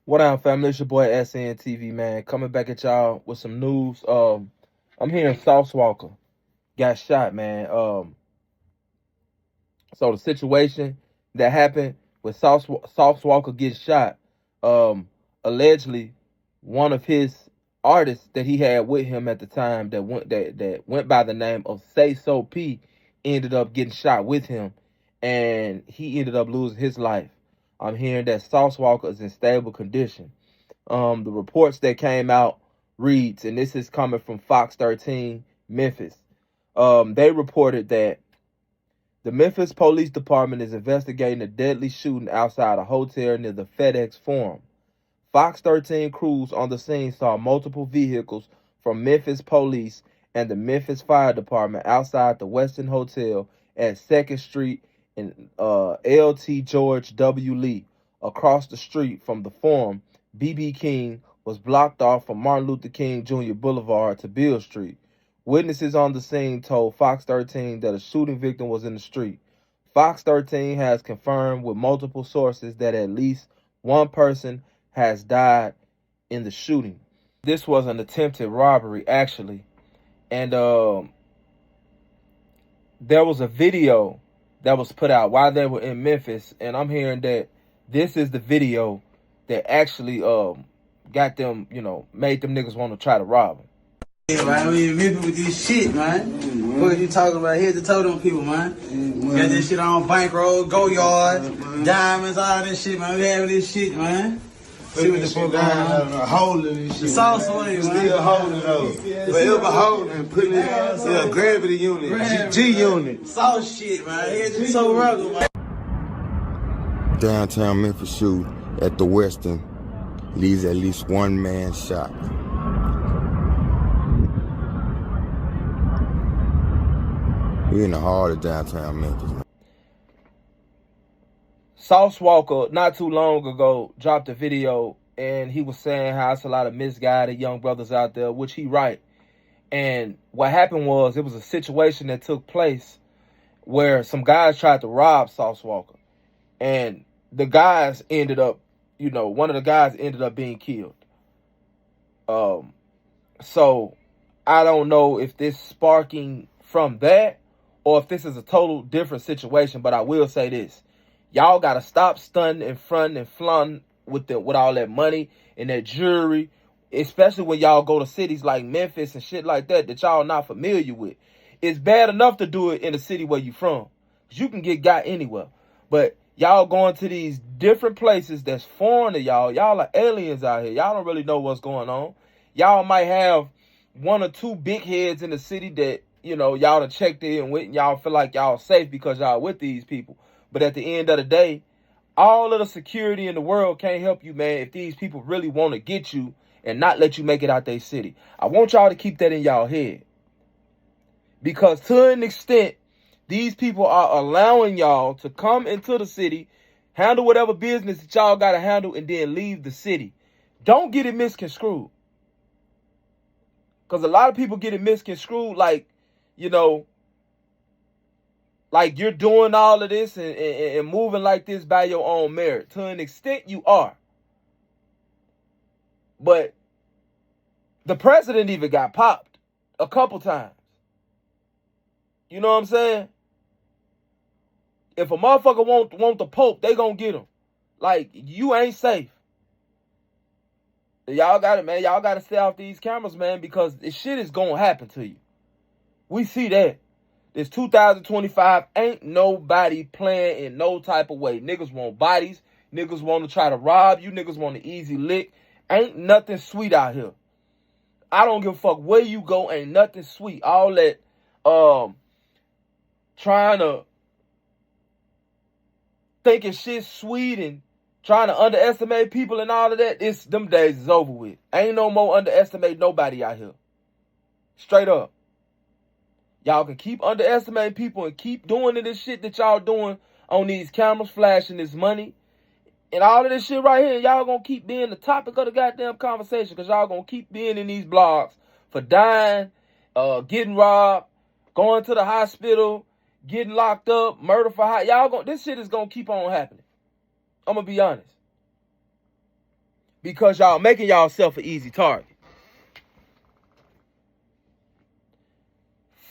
What up, family? It's your boy SNTV, man. Coming back at y'all with some news. I'm hearing Sauce Walka got shot, man. So the situation that happened with Sauce Walka getting shot, allegedly one of his artists that he had with him at the time that went by the name of Say So P ended up getting shot with him, and he ended up losing his life. I'm hearing that Sauce Walka is in stable condition. The reports that came out reads, and this is coming from Fox 13 Memphis. They reported that the Memphis Police Department is investigating a deadly shooting outside a hotel near the FedEx Forum. Fox 13 crews on the scene saw multiple vehicles from Memphis Police and the Memphis Fire Department outside the Westin Hotel at 2nd Street and LT George W. Lee. Across the street from the Forum, B.B. King was blocked off from Martin Luther King Jr. Boulevard to Beale Street. Witnesses on the scene told Fox 13 that a shooting victim was in the street. Fox 13 has confirmed with multiple sources that at least one person has died in the shooting. This was an attempted robbery, actually. And there was a video that was put out while they were in Memphis. And I'm hearing that this is the video that actually got them, made them niggas want to try to rob them. Yeah, man, we in Memphis with this shit, man. What are you talking about? Here's the totem people, man. Got this shit on bankroll, go yard, diamonds, all this shit, man. We having this shit, man. See what the fuck going on. Holding this shit. The Sauce Walka, man. Still holding those. Forever holding, putting it in a gravity unit, G unit. Sauce shit, man. Here's the so rugged, man. Downtown Memphis shooting at the Westin leaves at least one man shot. We're in the heart of downtown Memphis. Sauce Walka, not too long ago, dropped a video, and he was saying how it's a lot of misguided young brothers out there, which he right. And what happened was, it was a situation that took place where some guys tried to rob Sauce Walka. And the guys ended up, one of the guys ended up being killed. So I don't know if this sparking from that or if this is a total different situation, but I will say this. Y'all got to stop stunting and fronting and flaunting with all that money and that jewelry, especially when y'all go to cities like Memphis and shit like that y'all not familiar with. It's bad enough to do it in the city where you from, 'cause you can get got anywhere. But y'all going to these different places that's foreign to y'all. Y'all are aliens out here. Y'all don't really know what's going on. Y'all might have one or two big heads in the city that, y'all done checked in with, and y'all feel like y'all safe because y'all with these people. But at the end of the day, all of the security in the world can't help you, man, if these people really want to get you and not let you make it out their city. I want y'all to keep that in y'all head. Because to an extent, these people are allowing y'all to come into the city, handle whatever business that y'all got to handle, and then leave the city. Don't get it misconstrued. Because a lot of people get it misconstrued like, like you're doing all of this and moving like this by your own merit. To an extent, you are. But the president even got popped a couple times. You know what I'm saying? If a motherfucker want the Pope, they gonna get him. Like, you ain't safe. Y'all got it, man. Y'all got to stay off these cameras, man, because this shit is gonna happen to you. We see that. This 2025 ain't nobody playing in no type of way. Niggas want bodies. Niggas want to try to rob you. Niggas want an easy lick. Ain't nothing sweet out here. I don't give a fuck where you go. Ain't nothing sweet. All that trying to thinking shit sweet and trying to underestimate people and all of that, them days is over with. Ain't no more underestimate nobody out here. Straight up. Y'all can keep underestimating people and keep doing this shit that y'all doing on these cameras, flashing this money. And all of this shit right here, y'all gonna keep being the topic of the goddamn conversation because y'all gonna keep being in these blogs for dying, getting robbed, going to the hospital, getting locked up, murder for hire. This shit is gonna keep on happening. I'm gonna be honest. because y'all making y'allself an easy target.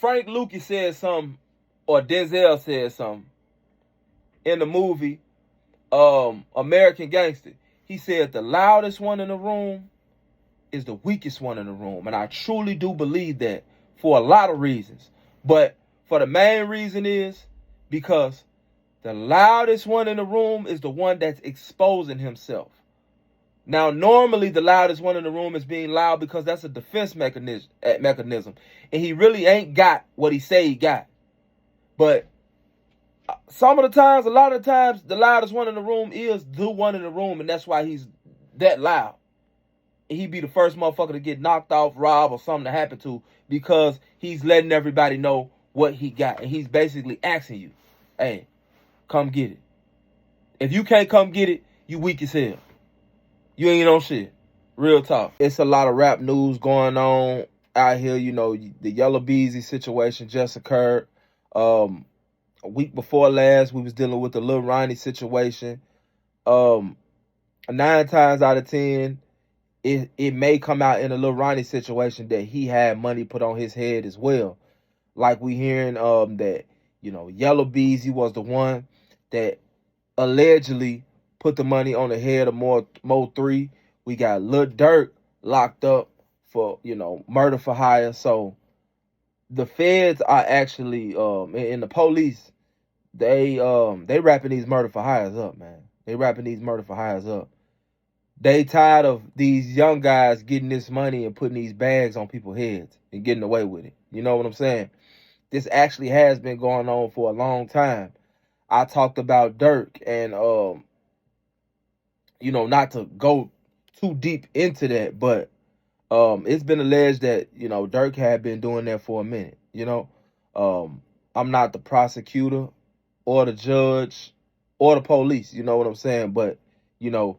Frank Lucas said something, or Denzel said something in the movie American Gangster. He said the loudest one in the room is the weakest one in the room. And I truly do believe that for a lot of reasons. But for the main reason is because the loudest one in the room is the one that's exposing himself. Now, normally the loudest one in the room is being loud because that's a defense mechanism. And he really ain't got what he say he got. But some of the times, a lot of times, the loudest one in the room is the one in the room, and that's why he's that loud. And he be the first motherfucker to get knocked off, robbed, or something to happen to, because he's letting everybody know what he got. And he's basically asking you, hey, come get it. If you can't come get it, you weak as hell. You ain't on shit. Real talk. It's a lot of rap news going on out here. You know, the Yellow Beezy situation just occurred. A week before last, we was dealing with the Lil Ronnie situation. 9 times out of 10, it may come out in the Lil Ronnie situation that he had money put on his head as well. Like we hearing that, you know, Yellow Beezy was the one that allegedly put the money on the head of Mo 3. We got Lil Durk locked up for, you know, murder for hire. So the feds are actually and the police, they wrapping these murder for hires up, man. They wrapping these murder for hires up. They tired of these young guys getting this money and putting these bags on people's heads and getting away with it. You know what I'm saying? This actually has been going on for a long time. I talked about Durk and you know, not to go too deep into that, but it's been alleged that, you know, Durk had been doing that for a minute. You know, I'm not the prosecutor or the judge or the police, you know what I'm saying? But, you know,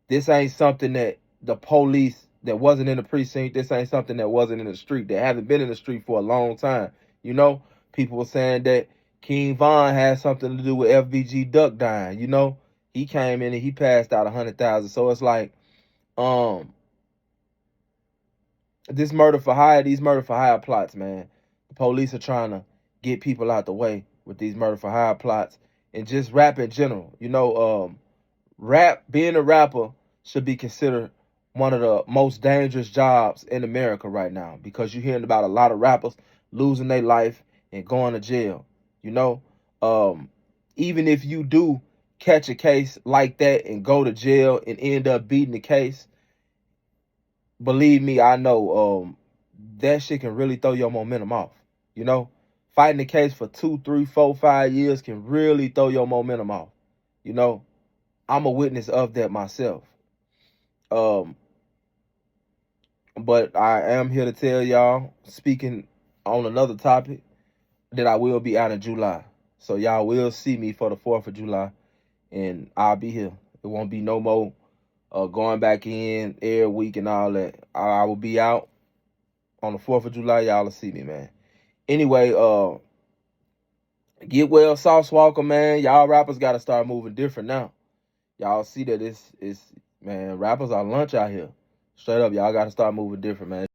this ain't something that the police that wasn't in the precinct, this ain't something that wasn't in the street, that haven't been in the street for a long time. You know, people were saying that King Von had something to do with FBG Duck dying, you know? He came in and he passed out 100,000. So it's like, these murder for hire plots, man. The police are trying to get people out the way with these murder for hire plots, and just rap in general. You know, being a rapper should be considered one of the most dangerous jobs in America right now, because you're hearing about a lot of rappers losing their life and going to jail. You know, even if you do catch a case like that and go to jail and end up beating the case, believe me, I know that shit can really throw your momentum off. You know, fighting the case for 2, 3, 4, 5 years can really throw your momentum off. You know, I'm a witness of that myself. But I am here to tell y'all, speaking on another topic, that I will be out in July. So y'all will see me for the 4th of July, and I'll be here. It won't be no more going back in every week and all that. I will be out on the 4th of July. Y'all will see me, man. Anyway, get well, Sauce Walka, man. Y'all rappers got to start moving different now. Y'all see that it's man, rappers are lunch out here. Straight up, y'all got to start moving different, man.